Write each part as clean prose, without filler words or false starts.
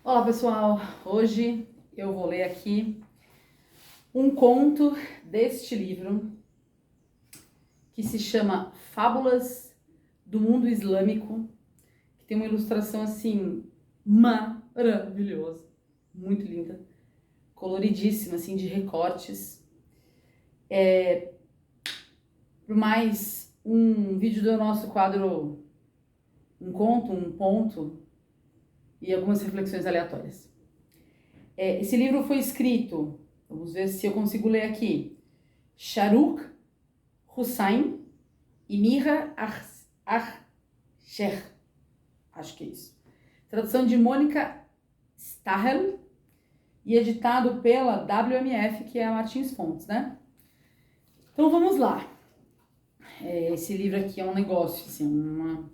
Olá pessoal, hoje eu vou ler aqui um conto deste livro que se chama Fábulas do Mundo Islâmico, que tem uma ilustração assim maravilhosa, muito linda, coloridíssima assim de recortes. Por mais um vídeo do nosso quadro Um Conto, um Ponto e algumas reflexões aleatórias. Esse livro foi escrito, vamos ver se eu consigo ler aqui, Shahrukh Hussain e Mira Archer, acho que é isso. Tradução de Mônica Stahel e editado pela WMF, que é a Martins Fontes, né? Então vamos lá. Esse livro aqui é um negócio, assim,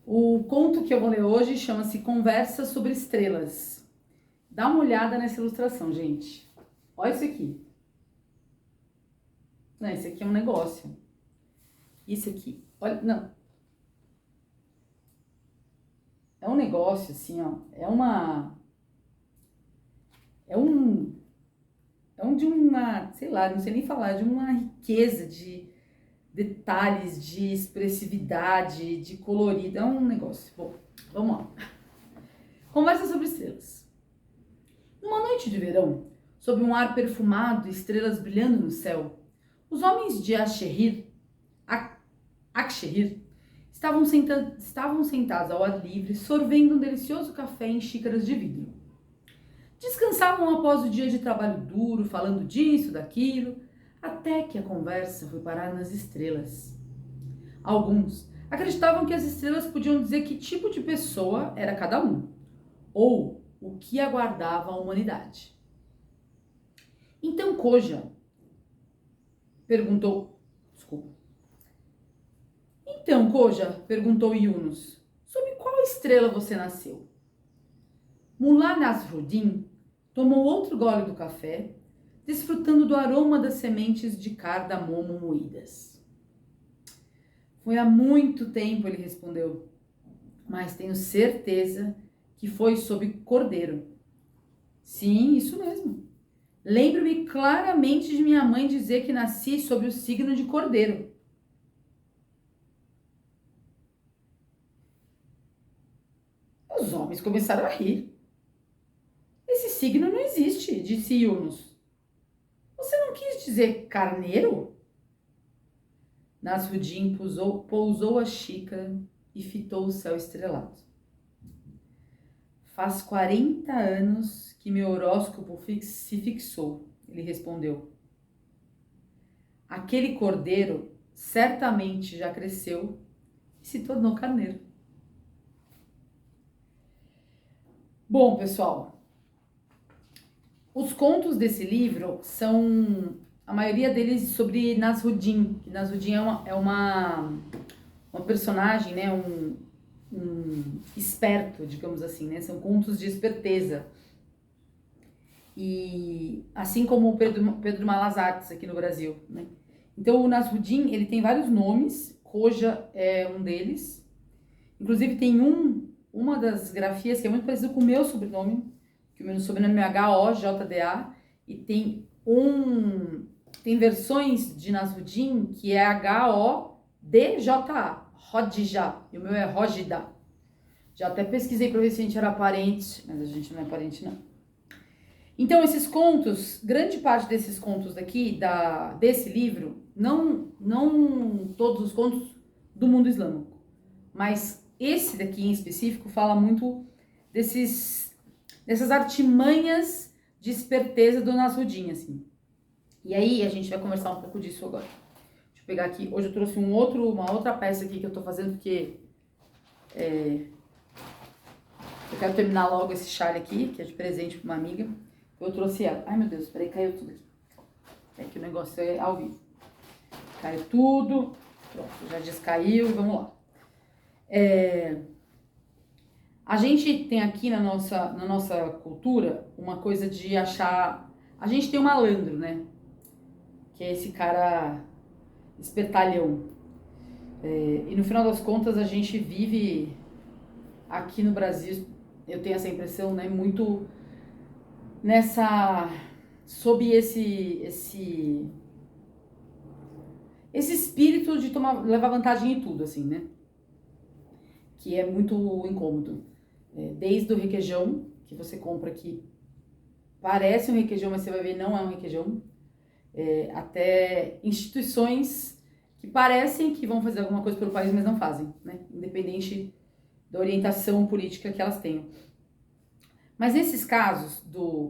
O conto que eu vou ler hoje chama-se Conversa sobre Estrelas. Dá uma olhada nessa ilustração, gente. Olha isso aqui. Não, esse aqui é um negócio. Isso aqui, olha, não. É um negócio, assim, ó. É um. É um de uma, sei lá, não sei nem falar, de uma riqueza de detalhes, de expressividade, de colorido. É um negócio. Bom, vamos lá. Conversa sobre estrelas. Numa noite de verão, sob um ar perfumado e estrelas brilhando no céu, os homens de Akshehir estavam sentados ao ar livre, sorvendo um delicioso café em xícaras de vidro. Descansavam após o dia de trabalho duro, falando disso, daquilo, até que a conversa foi parar nas estrelas. Alguns acreditavam que as estrelas podiam dizer que tipo de pessoa era cada um, ou o que aguardava a humanidade. Então Koja perguntou, desculpa. Então Koja perguntou Yunus, sob qual estrela você nasceu? Mullah Nasruddin tomou outro gole do café, desfrutando do aroma das sementes de cardamomo moídas. Foi há muito tempo, ele respondeu, mas tenho certeza que foi sob cordeiro. Sim, isso mesmo. Lembro-me claramente de minha mãe dizer que nasci sob o signo de cordeiro. Os homens começaram a rir. Esse signo não existe, disse Yunus. Você não quis dizer carneiro? Nasruddin pousou a xícara e fitou o céu estrelado. Faz 40 anos que meu horóscopo se fixou, ele respondeu. Aquele cordeiro certamente já cresceu e se tornou carneiro. Bom, pessoal, os contos desse livro são, a maioria deles sobre Nasruddin. Nasruddin é uma personagem, né, um esperto, digamos assim, né? São contos de esperteza. E assim como o Pedro Malas Artes aqui no Brasil, né? Então o Nasruddin, ele tem vários nomes, Koja é um deles. Inclusive tem uma das grafias que é muito parecido com o meu sobrenome, que o meu sobrenome é Hojda, e tem versões de Nasruddin que é Hodja, Hodja, e o meu é Hojda. Já até pesquisei para ver se a gente era parente, mas a gente não é parente não. Então esses contos, grande parte desses contos daqui, desse livro, não todos os contos do mundo islâmico, mas esse daqui em específico fala muito dessas artimanhas de esperteza do Nasruddin, assim. E aí a gente vai conversar um pouco disso agora. Deixa eu pegar aqui, hoje eu trouxe uma outra peça aqui que eu tô fazendo, porque eu quero terminar logo esse chale aqui, que é de presente pra uma amiga. Eu trouxe ela. Ai, meu Deus, peraí, caiu tudo aqui. É que o negócio é ao vivo. Caiu tudo. Pronto, já descaiu, vamos lá. A gente tem aqui na nossa cultura uma coisa de achar... A gente tem o malandro, né? Que é esse cara espertalhão. E no final das contas a gente vive aqui no Brasil eu tenho essa impressão, né, muito sob esse espírito de levar vantagem em tudo, assim, né? Que é muito incômodo. Desde o requeijão, que você compra que parece um requeijão, mas você vai ver não é um requeijão, até instituições que parecem que vão fazer alguma coisa pelo país, mas não fazem, né? Independente da orientação política que elas tenham. Mas nesses casos,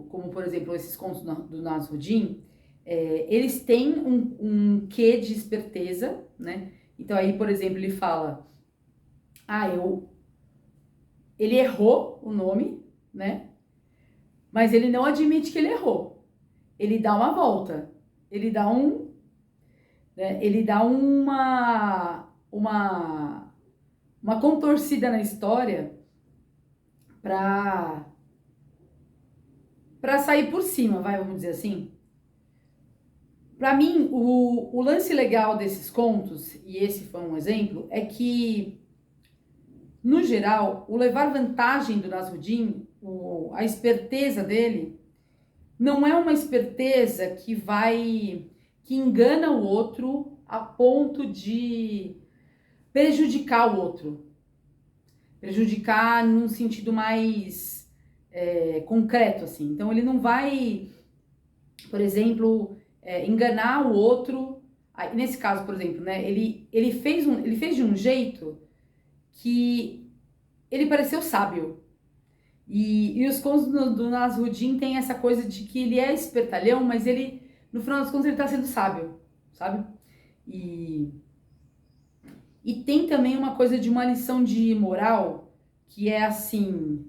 como por exemplo esses contos do Nasruddin, eles têm um quê de esperteza, né? Então aí, por exemplo, ele fala, ele errou o nome, né? Mas ele não admite que ele errou. Ele dá uma volta. Ele dá uma contorcida na história para sair por cima, vamos dizer assim. Para mim, o lance legal desses contos, e esse foi um exemplo, é que, no geral, o levar vantagem do Nasruddin, a esperteza dele, não é uma esperteza que engana o outro a ponto de prejudicar o outro. Prejudicar num sentido mais concreto, assim. Então, ele não vai, por exemplo, enganar o outro. Nesse caso, por exemplo, né, ele fez de um jeito que ele pareceu sábio. E os contos do Nasruddin tem essa coisa de que ele é espertalhão, mas ele, no final das contas, ele tá sendo sábio, sabe? E tem também uma coisa de uma lição de moral, que é assim...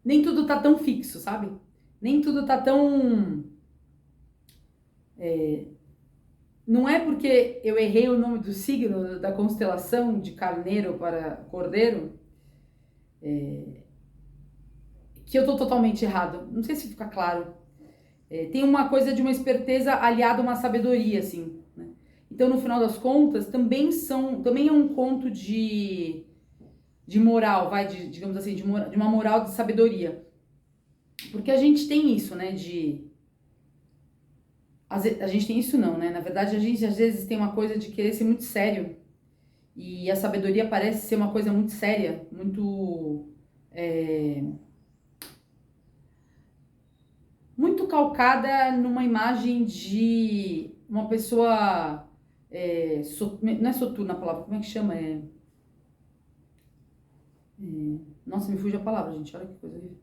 nem tudo tá tão fixo, sabe? Nem tudo tá tão... não é porque eu errei o nome do signo da constelação de Carneiro para Cordeiro que eu tô totalmente errado. Não sei se fica claro. Tem uma coisa de uma esperteza aliada a uma sabedoria, assim, né? Então, no final das contas, também é um conto de moral, digamos assim, de uma moral de sabedoria. Porque a gente tem isso, né, a gente tem isso não, né? Na verdade, a gente às vezes tem uma coisa de querer ser muito sério. E a sabedoria parece ser uma coisa muito séria, muito calcada numa imagem de uma pessoa... não é soturna a palavra, como é que chama? Nossa, me fugiu a palavra, gente, olha que coisa horrível.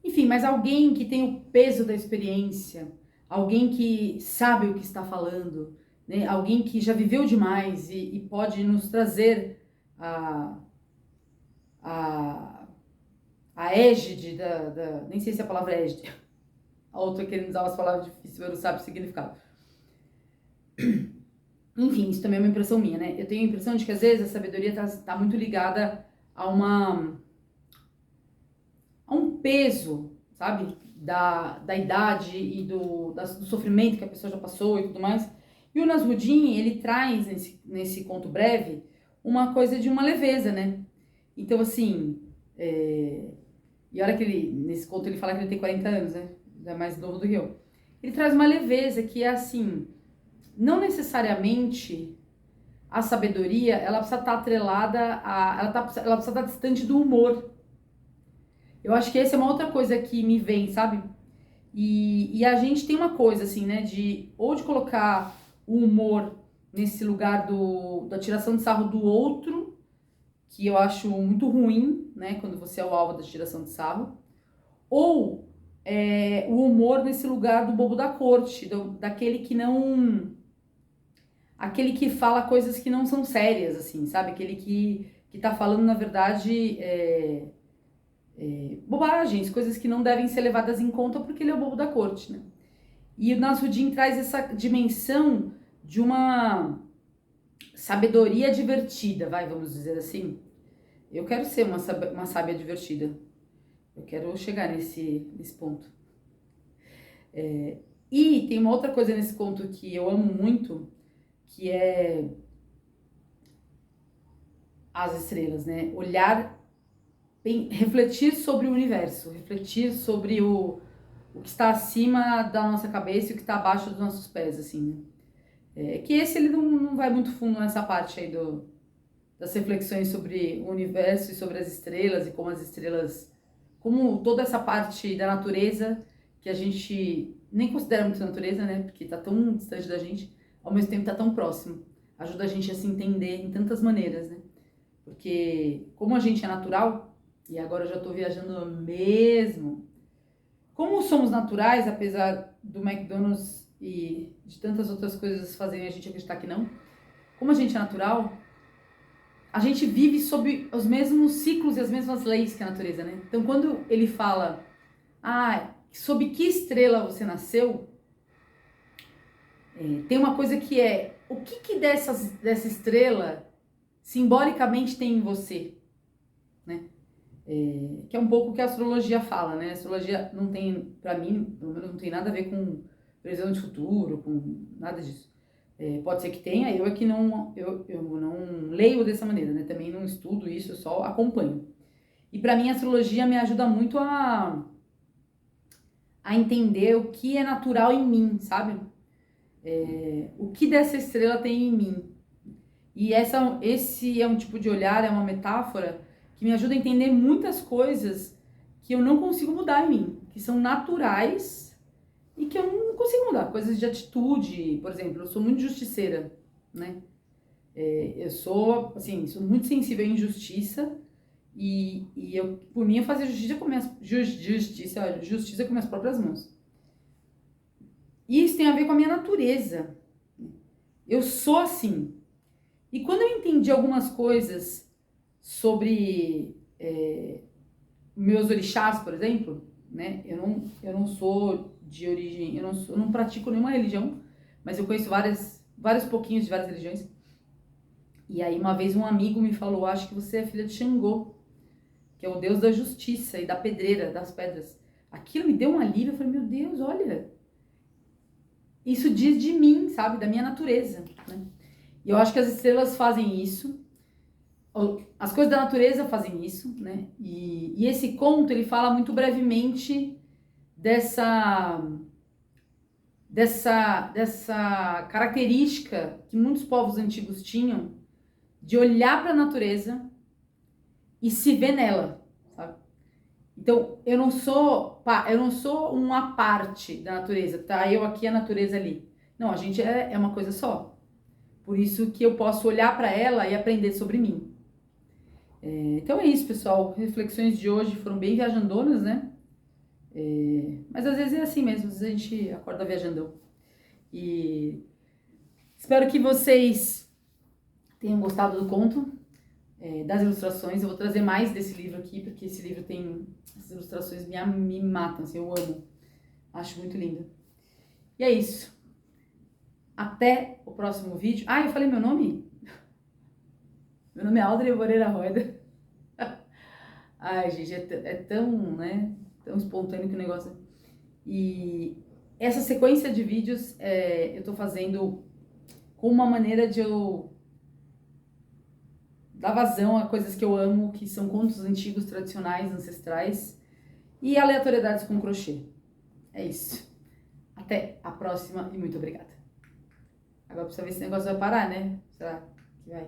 Enfim, mas alguém que tem o peso da experiência, alguém que sabe o que está falando, né? Alguém que já viveu demais e pode nos trazer a égide nem sei se a palavra é égide. A outra querendo usar umas palavras difíceis, eu não sabe o significado. Enfim, isso também é uma impressão minha, né? Eu tenho a impressão de que às vezes a sabedoria tá muito ligada a um peso, sabe? Da idade e do sofrimento que a pessoa já passou e tudo mais. E o Nasruddin, ele traz nesse conto breve uma coisa de uma leveza, né? Então, assim, e olha que nesse conto ele fala que ele tem 40 anos, né? É mais novo do que eu. Ele traz uma leveza que é assim, não necessariamente a sabedoria, ela precisa estar atrelada ela precisa estar distante do humor. Eu acho que essa é uma outra coisa que me vem, sabe? E a gente tem uma coisa, assim, né, de colocar o humor nesse lugar da tiração de sarro do outro, que eu acho muito ruim, né, quando você é o alvo da tiração de sarro, ou o humor nesse lugar do bobo da corte, daquele que não... aquele que fala coisas que não são sérias, assim, sabe? Aquele que tá falando, na verdade, bobagens, coisas que não devem ser levadas em conta porque ele é o bobo da corte, né? E o Nasruddin traz essa dimensão de uma sabedoria divertida, vamos dizer assim. Eu quero ser uma sábia divertida. Eu quero chegar nesse ponto. E tem uma outra coisa nesse conto que eu amo muito, que é as estrelas, né? Olhar, refletir sobre o universo, refletir sobre o que está acima da nossa cabeça e o que está abaixo dos nossos pés, assim. Que esse ele não vai muito fundo nessa parte aí das reflexões sobre o universo e sobre as estrelas e como as estrelas, como toda essa parte da natureza que a gente nem considera muito natureza, né? Porque tá tão distante da gente, ao mesmo tempo tá tão próximo. Ajuda a gente a se entender em tantas maneiras, né? Porque como a gente é natural, e agora eu já tô viajando mesmo, como somos naturais, apesar do McDonald's e de tantas outras coisas fazerem a gente acreditar que não, como a gente é natural, a gente vive sob os mesmos ciclos e as mesmas leis que a natureza, né? Então, quando ele fala, sob que estrela você nasceu, tem uma coisa que é, o que dessa estrela simbolicamente tem em você, né? Que é um pouco o que a astrologia fala, né? A astrologia não tem, pra mim, pelo menos não tem nada a ver com previsão de futuro, com nada disso. Pode ser que tenha, eu é que não, eu não leio dessa maneira, né? Também não estudo isso, eu só acompanho. E pra mim a astrologia me ajuda muito a entender o que é natural em mim, sabe? O que dessa estrela tem em mim. E esse é um tipo de olhar, é uma metáfora que me ajuda a entender muitas coisas que eu não consigo mudar em mim, que são naturais e que eu não consigo mudar. Coisas de atitude, por exemplo, eu sou muito justiceira, né? Eu sou, assim, sou muito sensível à injustiça e eu, por mim, eu fazia justiça com minhas próprias mãos. E isso tem a ver com a minha natureza. Eu sou assim. E quando eu entendi algumas coisas sobre meus orixás, por exemplo, né? Eu não sou de origem, eu não pratico nenhuma religião, mas eu conheço vários pouquinhos de várias religiões. E aí uma vez um amigo me falou, acho que você é filha de Xangô, que é o deus da justiça e da pedreira, das pedras. Aquilo me deu um alívio, eu falei, meu Deus, olha, isso diz de mim, sabe, da minha natureza, né? E eu acho que as estrelas fazem isso, as coisas da natureza fazem isso, né? E esse conto, ele fala muito brevemente dessa característica que muitos povos antigos tinham de olhar para a natureza e se ver nela, sabe? Então, eu não sou uma parte da natureza, tá? Eu aqui, a natureza ali. Não, a gente é uma coisa só. Por isso que eu posso olhar para ela e aprender sobre mim. Então é isso, pessoal. Reflexões de hoje foram bem viajandonas, né? Mas às vezes é assim mesmo, às vezes a gente acorda viajandão. E espero que vocês tenham gostado do conto, das ilustrações. Eu vou trazer mais desse livro aqui, porque esse livro tem... Essas ilustrações me matam, assim, eu amo. Acho muito lindo. E é isso. Até o próximo vídeo. Eu falei meu nome? Meu nome é Audrey Moreira Roida. Ai, gente, é tão, né? Tão espontâneo que o negócio. E essa sequência de vídeos eu tô fazendo com uma maneira de eu dar vazão a coisas que eu amo, que são contos antigos, tradicionais, ancestrais e aleatoriedades com crochê. É isso. Até a próxima e muito obrigada. Agora precisa ver se esse negócio vai parar, né? Será que vai?